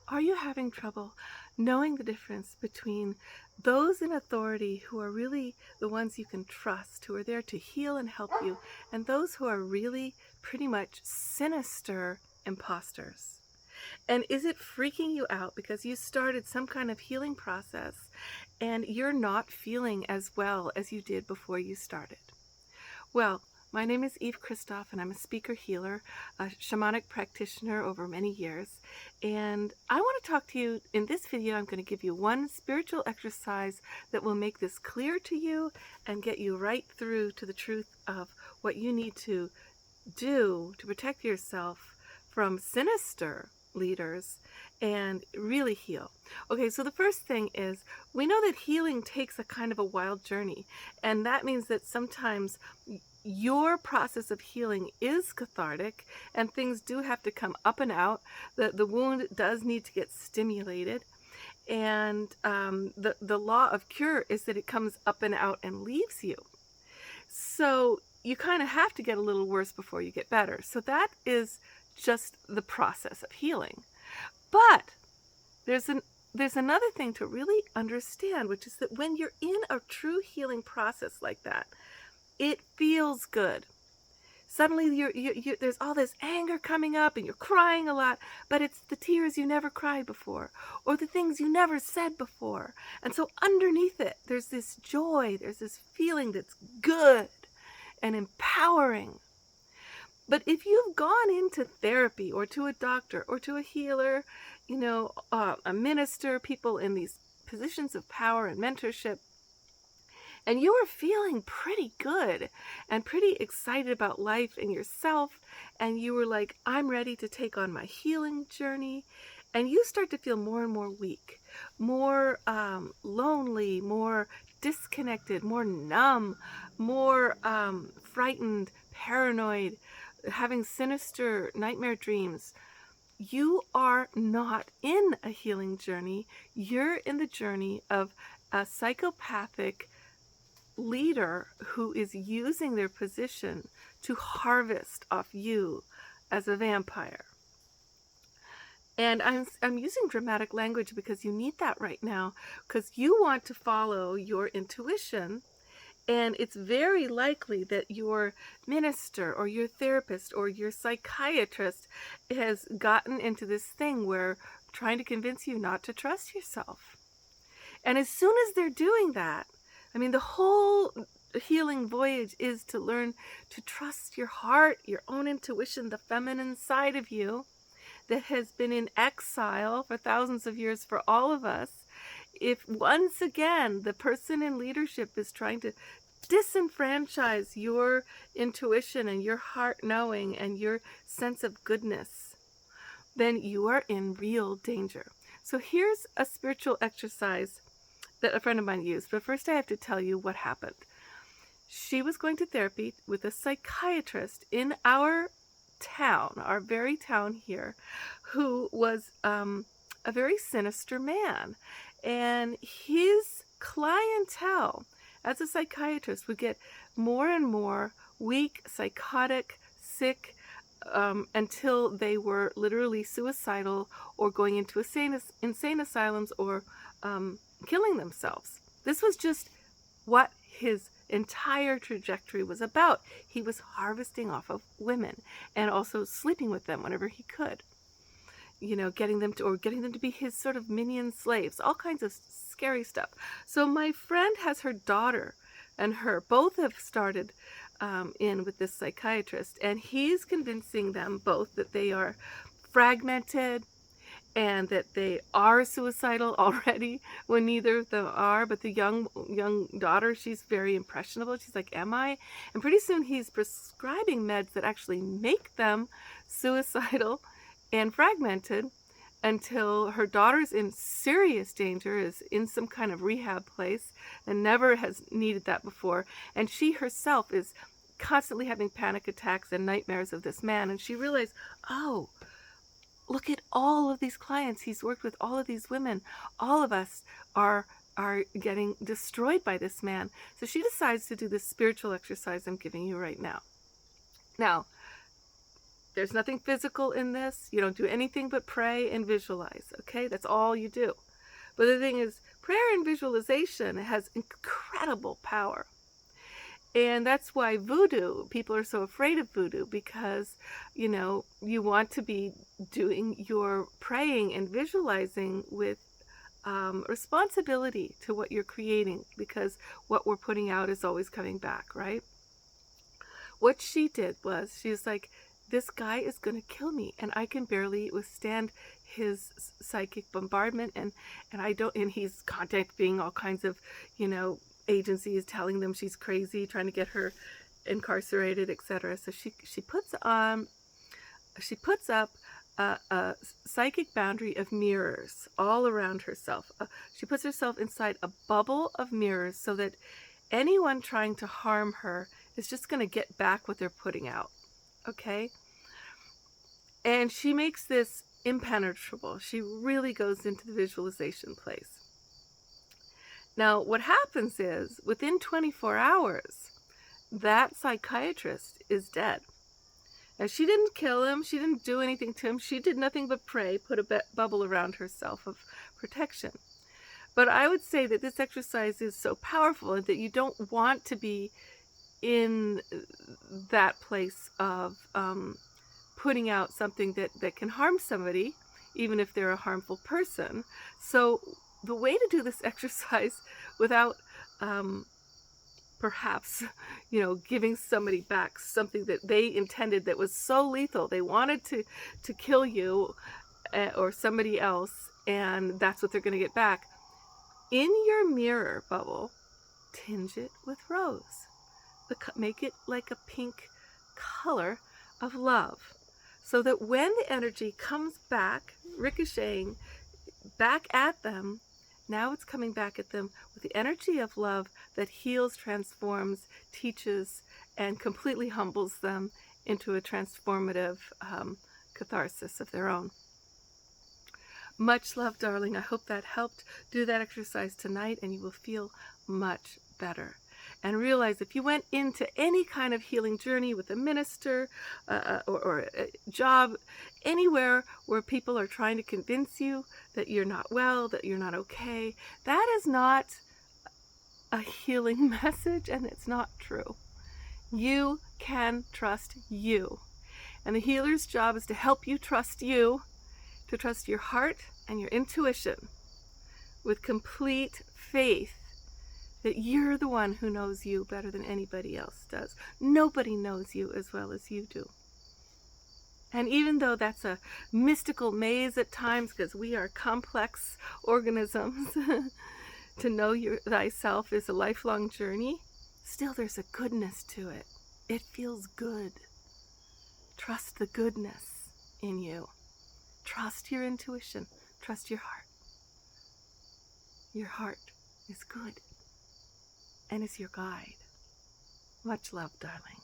Are you having trouble knowing the difference between those in authority who are really the ones you can trust, who are there to heal and help you, and those who are really pretty much sinister imposters? And is it freaking you out because you started some kind of healing process and you're not feeling as well as you did before you started? Well, my name is Eve Christoph, and I'm a speaker healer, a shamanic practitioner over many years. And I want to talk to you in this video. I'm going to give you one spiritual exercise that will make this clear to you and get you right through to the truth of what you need to do to protect yourself from sinister leaders and really heal. Okay, so the first thing is we know that healing takes a kind of a wild journey, and that means that sometimes your process of healing is cathartic and things do have to come up and out. The wound does need to get stimulated, and the law of cure is that it comes up and out and leaves you. So you kind of have to get a little worse before you get better. So that is just the process of healing. But there's another thing to really understand, which is that when you're in a true healing process like that, it feels good. Suddenly there's all this anger coming up and you're crying a lot, but it's the tears you never cried before or the things you never said before. And so underneath it, there's this joy, there's this feeling that's good and empowering. But if you've gone into therapy or to a doctor or to a healer, a minister, people in these positions of power and mentorship, and you were feeling pretty good and pretty excited about life and yourself, and you were like, I'm ready to take on my healing journey, and you start to feel more and more weak, more lonely, more disconnected, more numb, more frightened, paranoid, having sinister nightmare dreams. You are not in a healing journey. You're in the journey of a psychopathic leader who is using their position to harvest off you as a vampire. And I'm using dramatic language because you need that right now, because you want to follow your intuition. And it's very likely that your minister or your therapist or your psychiatrist has gotten into this thing where trying to convince you not to trust yourself. And as soon as they're doing that, the whole healing voyage is to learn to trust your heart, your own intuition, the feminine side of you that has been in exile for thousands of years for all of us. If once again the person in leadership is trying to disenfranchise your intuition and your heart knowing and your sense of goodness, then you are in real danger. So here's a spiritual exercise that a friend of mine used. But first I have to tell you what happened. She was going to therapy with a psychiatrist in our town, our very town here, who was a very sinister man. And his clientele as a psychiatrist would get more and more weak, psychotic, sick, until they were literally suicidal or going into insane asylums or killing themselves. This was just what his entire trajectory was about. He was harvesting off of women and also sleeping with them whenever he could. Getting them to be his sort of minion slaves, all kinds of scary stuff. So my friend has her daughter and her both have started in with this psychiatrist, and he's convincing them both that they are fragmented and that they are suicidal already when neither of them are. But the young daughter, she's very impressionable. She's like, am I? And pretty soon he's prescribing meds that actually make them suicidal and fragmented until her daughter's in serious danger, is in some kind of rehab place and never has needed that before. And she herself is constantly having panic attacks and nightmares of this man. And she realized, oh, look at all of these clients. He's worked with all of these women. All of us are getting destroyed by this man. So she decides to do this spiritual exercise I'm giving you right now. Now, There's nothing physical in this. You don't do anything but pray and visualize, okay? That's all you do. But the thing is, prayer and visualization has incredible power. And that's why voodoo, people are so afraid of voodoo, because, you want to be doing your praying and visualizing with responsibility to what you're creating, because what we're putting out is always coming back, right? What she did was, she was like, this guy is going to kill me, and I can barely withstand his psychic bombardment, and he's contacting all kinds of, agencies, telling them she's crazy, trying to get her incarcerated, etc. So she puts up a psychic boundary of mirrors all around herself. She puts herself inside a bubble of mirrors so that anyone trying to harm her is just going to get back what they're putting out. Okay? And she makes this impenetrable. She really goes into the visualization place. Now, what happens is, within 24 hours, that psychiatrist is dead. Now, she didn't kill him. She didn't do anything to him. She did nothing but pray, put a bubble around herself of protection. But I would say that this exercise is so powerful that you don't want to be in that place of putting out something that can harm somebody, even if they're a harmful person. So the way to do this exercise without perhaps, giving somebody back something that they intended that was so lethal, they wanted to kill you or somebody else, and that's what they're going to get back. In your mirror bubble, tinge it with rose. Make it like a pink color of love, so that when the energy comes back, ricocheting back at them, now it's coming back at them with the energy of love that heals, transforms, teaches, and completely humbles them into a transformative catharsis of their own. Much love, darling. I hope that helped. Do that exercise tonight and you will feel much better. And realize, if you went into any kind of healing journey with a minister or a job, anywhere where people are trying to convince you that you're not well, that you're not okay, that is not a healing message, and it's not true. You can trust you. And the healer's job is to help you trust you, to trust your heart and your intuition with complete faith that you're the one who knows you better than anybody else does. Nobody knows you as well as you do. And even though that's a mystical maze at times, because we are complex organisms, to know thyself is a lifelong journey, still there's a goodness to it. It feels good. Trust the goodness in you. Trust your intuition. Trust your heart. Your heart is good and is your guide. Much love, darling.